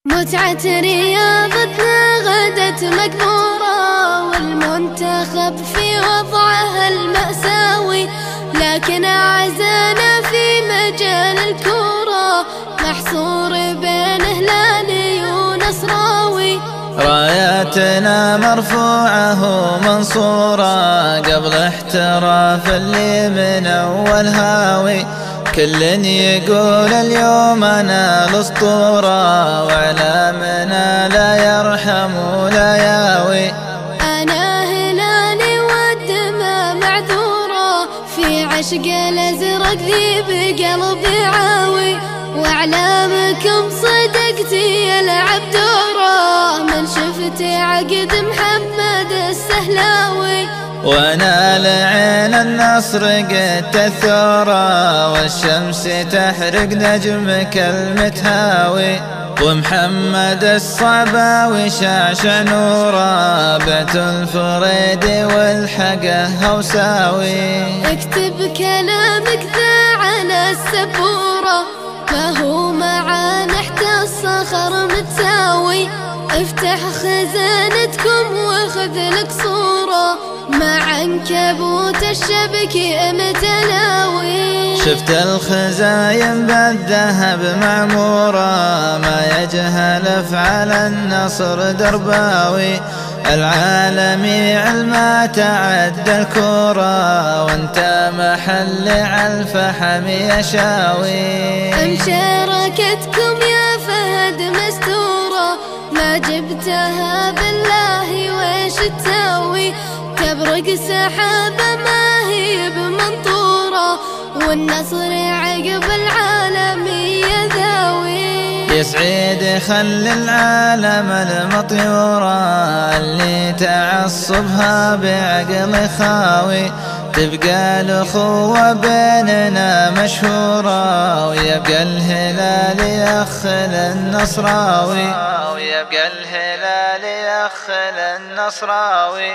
متعة رياضتنا غدت مقبورة، والمنتخب في وضعه المأساوي، لكن أعزانا في مجال الكورة محصور بين هلالي ونصراوي. راياتنا مرفوعة ومنصورة قبل احتراف اللي من أول هاوي، كل يقول اليوم أنا الأسطورة، وإعلامنا لا يرحم ولا ياوي. أنا هلالي والدمى معذورة، في عشق الأزرق ذي بقلبي عاوي، وإعلامكم صدقتي يلعب دوره، من شفت عقد محمد السهلاوي. وانا لعين النصر قد الثورة، والشمس تحرق نجمك المتهاوي، ومحمد الصعباوي شعشع نوره، بعت الفريد والحقه هوساوي. اكتب كلامك ذا على السبورة، ما هو معانا احتى الصخر متساوي، افتح خزانتكم واخذ لك صورة، مع عنكبوت الشبك متلاوي. شفت الخزاين بالذهب معمورة، ما يجهل افعال النصر درباوي، العالمي علما تعد الكورة، وانت محل على الفحم يشاوي. مشاركتكم يا فهد مستورة، ما جبتها بالله ويش تساوي، تبرق سحابة ما هي بمنطورة، والنصر عقب العالمية ذاوي. يسعد خل العالم المطيورة، اللي تعصبها بعقل خاوي، تبقى الأخوة بيننا مشهورة، ويبقى الهلال يخل النصراوي، ويبقى الهلال يخل النصراوي.